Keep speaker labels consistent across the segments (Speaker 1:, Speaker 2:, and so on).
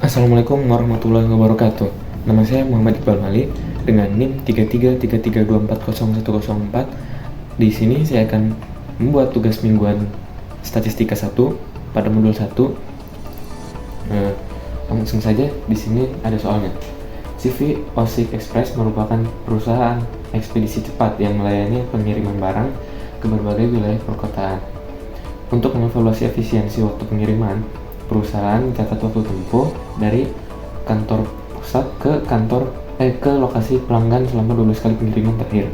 Speaker 1: Assalamualaikum warahmatullahi wabarakatuh. Nama saya Muhammad Iqbal Malik dengan NIM 3333240104. Di sini saya akan membuat tugas mingguan statistika 1 pada modul 1. Langsung saja di sini ada soalnya. CV Osik Express merupakan perusahaan ekspedisi cepat yang melayani pengiriman barang ke berbagai wilayah perkotaan. Untuk mengevaluasi efisiensi waktu pengiriman, perusahaan mencatat waktu tempuh dari kantor pusat ke lokasi pelanggan selama 12 kali pengiriman terakhir.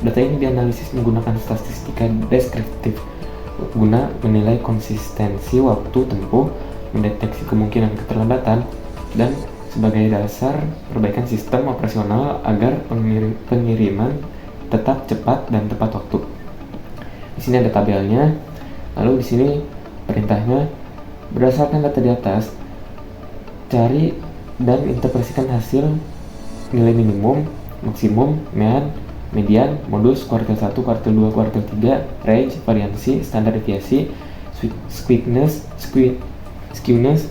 Speaker 1: Data ini dianalisis menggunakan statistika deskriptif guna menilai konsistensi waktu tempuh, mendeteksi kemungkinan keterlambatan, dan sebagai dasar perbaikan sistem operasional agar pengiriman tetap cepat dan tepat waktu. Di sini ada tabelnya. Lalu di sini perintahnya, berdasarkan data di atas, cari dan interpretasikan hasil nilai minimum, maksimum, median, modus, kuartil 1, kuartil 2, kuartil 3, range, variansi, standar deviasi, skewness,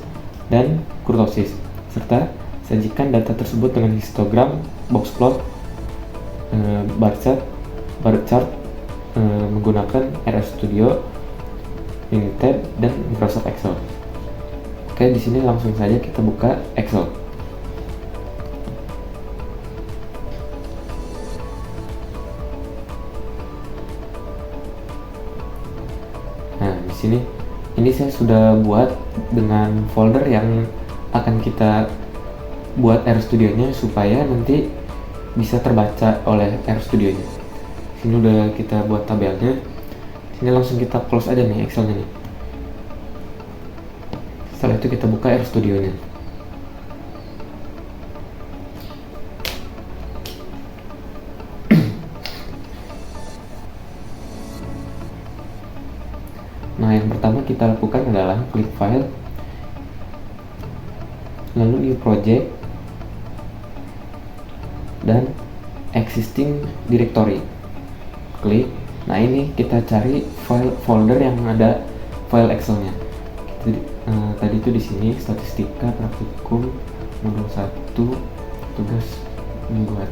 Speaker 1: dan kurtosis, serta sajikan data tersebut dengan histogram, box plot, bar chart menggunakan RS Studio, Minitab, dan Microsoft Excel. Oke, di sini langsung saja kita buka Excel. Nah, di sini ini saya sudah buat dengan folder yang akan kita buat RStudio-nya supaya nanti bisa terbaca oleh RStudio-nya. Sini udah kita buat tabelnya. Sini langsung kita close aja nih Excel-nya nih. Setelah itu kita buka RStudio-nya. Nah, yang pertama kita lakukan adalah klik file, lalu new project, dan existing directory. Klik. Nah, ini kita cari folder yang ada file Excel-nya. Tadi itu di sini statistika praktikum modul 1 tugas mingguan.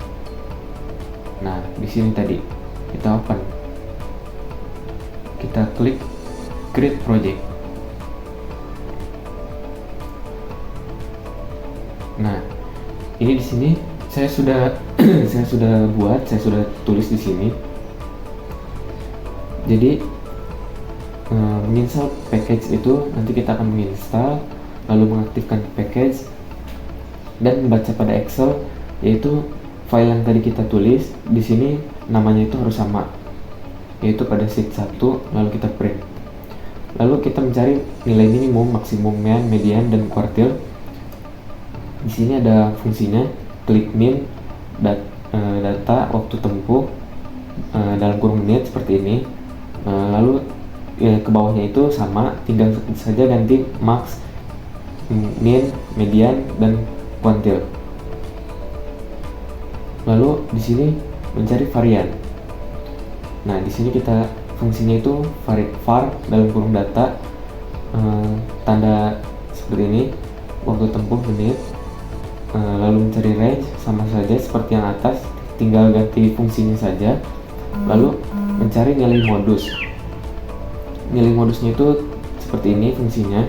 Speaker 1: Nah, di sini tadi kita open. Kita klik create project. Nah, ini di sini saya sudah saya sudah tulis di sini. Jadi menginstal package itu nanti kita akan menginstal, lalu mengaktifkan package dan membaca pada Excel, yaitu file yang tadi kita tulis di sini namanya itu harus sama, yaitu pada sheet 1, lalu kita print. Lalu kita mencari nilai minimum, maksimum, median, dan kuartil. Di sini ada fungsinya klik min data waktu tempuh dalam kurung menit seperti ini. Lalu ke bawahnya itu sama, tinggal saja ganti max, min, median, dan kuartil. Lalu di sini mencari varian. Nah, di sini kita fungsinya itu var dalam kurung data, tanda seperti ini, waktu tempuh menit. Lalu mencari range sama saja seperti yang atas, tinggal ganti fungsinya saja. Lalu mencari nilai modus. Nilai modusnya itu seperti ini fungsinya.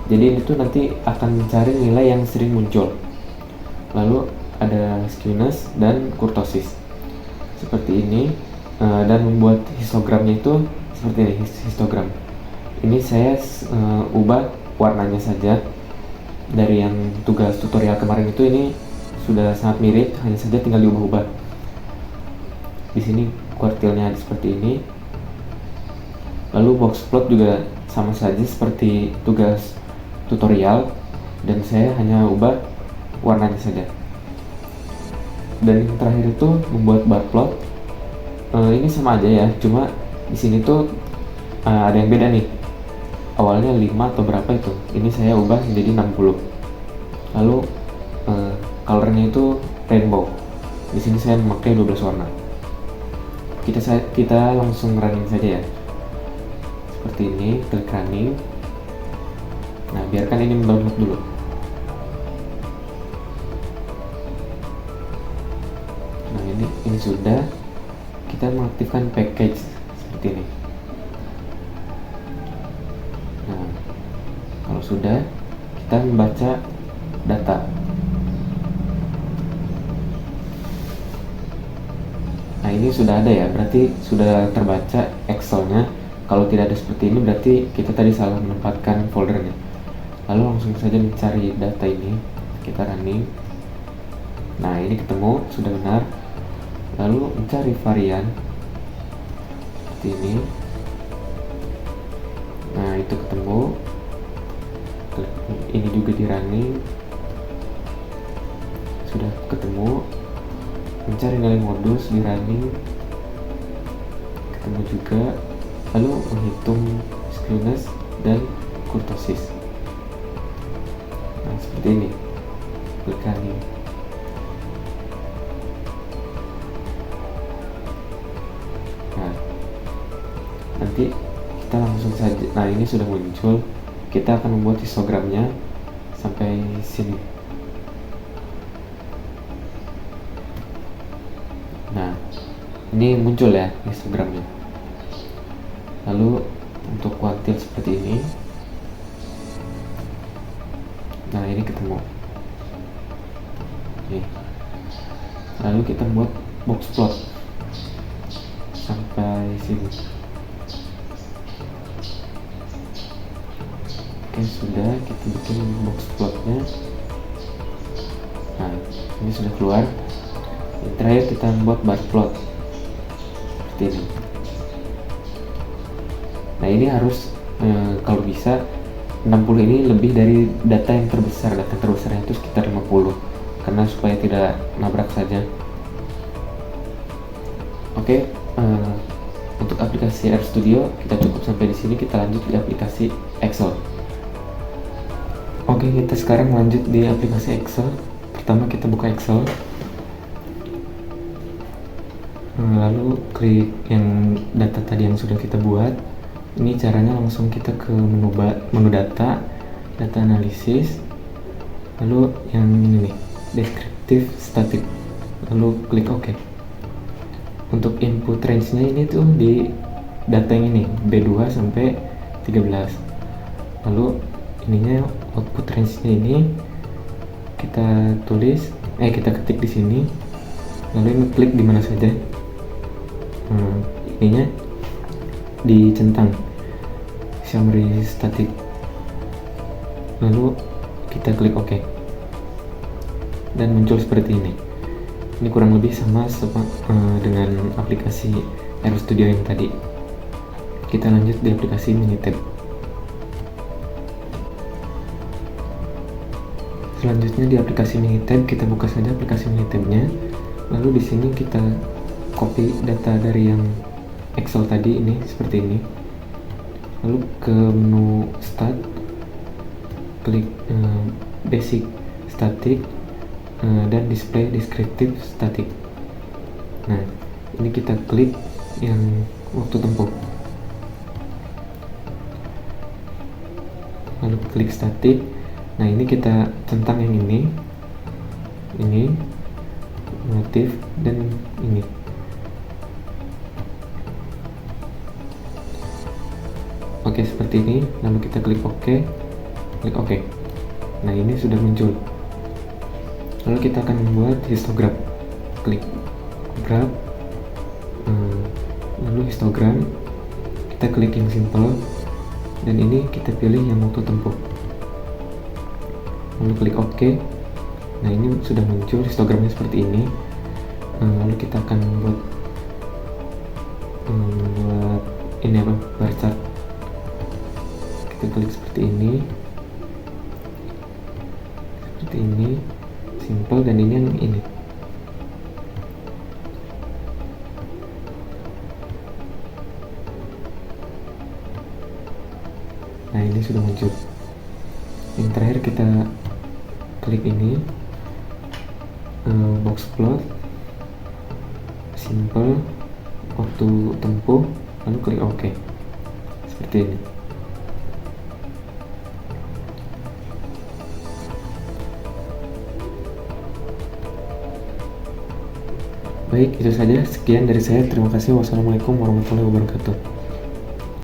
Speaker 1: Jadi itu nanti akan mencari nilai yang sering muncul. Lalu ada skewness dan kurtosis seperti ini, dan membuat histogramnya itu seperti ini, histogram. Ini saya ubah warnanya saja. Dari yang tugas tutorial kemarin itu ini sudah sangat mirip, hanya saja tinggal diubah-ubah. Di sini kuartilnya seperti ini. Lalu box plot juga sama saja seperti tugas tutorial, dan saya hanya ubah warnanya saja. Dan yang terakhir itu membuat bar plot. Ini sama aja ya, cuma di sini tuh ada yang beda nih. Awalnya 5 atau berapa itu, ini saya ubah menjadi 60. Lalu colornya itu rainbow. Di sini saya memakai 12 warna. Kita langsung running saja ya. Seperti ini, klik running. Nah, biarkan ini mendownload dulu. Nah, ini sudah. Kita mengaktifkan package seperti ini. Nah, kalau sudah, kita membaca data. Nah, ini sudah ada ya, berarti sudah terbaca Excel-nya. Kalau tidak ada seperti ini, berarti kita tadi salah menempatkan foldernya. Lalu langsung saja mencari data ini, kita running. Nah, ini ketemu, sudah benar. Lalu mencari varian seperti ini. Nah, itu ketemu. Ini juga di running, sudah ketemu. Mencari nilai modus di running, ketemu juga. Lalu menghitung skewness dan kurtosis. Nah, seperti ini. Klik running. Nah, nanti kita langsung saja. Nah, ini sudah muncul. Kita akan membuat histogramnya sampai sini. Nah, ini muncul ya histogramnya. Lalu untuk kuantil seperti ini. Nah, ini ketemu. Oke. Lalu kita buat box plot sampai sini. Oke, sudah, kita bikin box plotnya. Nah, ini sudah keluar. Yang terakhir kita membuat bar plot seperti ini. Nah, ini harus kalau bisa 60 ini lebih dari data yang terbesar. Data terbesarnya itu sekitar 50, karena supaya tidak nabrak saja. Oke, untuk aplikasi RStudio kita cukup sampai di sini. Kita lanjut di aplikasi Excel. Oke, kita sekarang lanjut di aplikasi Excel. Pertama kita buka Excel. Lalu klik yang data tadi yang sudah kita buat. Ini caranya langsung kita ke menu data analisis, lalu yang ini nih, deskriptif static, lalu klik OK. Untuk input range-nya ini tuh di data yang ini, B2 sampai 13. Lalu ininya output range-nya ini kita tulis, kita ketik di sini, lalu ini klik di mana saja. Ininya dicentang summary static, lalu kita klik OK dan muncul seperti ini. Ini kurang lebih sama dengan aplikasi RStudio yang tadi. Kita lanjut di aplikasi Minitab. Selanjutnya di aplikasi Minitab, kita buka saja aplikasi Minitabnya. Lalu di sini kita copy data dari yang Excel tadi ini seperti ini. Lalu ke menu Start, klik Basic Static dan Display Descriptive Static. Nah, ini kita klik yang waktu tempuh. Lalu klik Static. Nah, ini kita centang yang ini motif dan ini. Oke, seperti ini. Lalu kita klik OK, klik OK. Nah, ini sudah muncul. Lalu kita akan membuat histogram. Klik graph, lalu histogram. Kita klik yang simple, dan ini kita pilih yang waktu tempuh. Lalu klik OK. Nah, ini sudah muncul histogramnya seperti ini. Lalu kita akan buat ini bar chart. Kita klik seperti ini, simple, dan ini yang ini. Nah, ini sudah muncul. Yang terakhir kita klik ini, box plot, simple, waktu tempuh, lalu klik OK seperti ini. Baik, itu saja. Sekian dari saya. Terima kasih. Wassalamualaikum warahmatullahi wabarakatuh.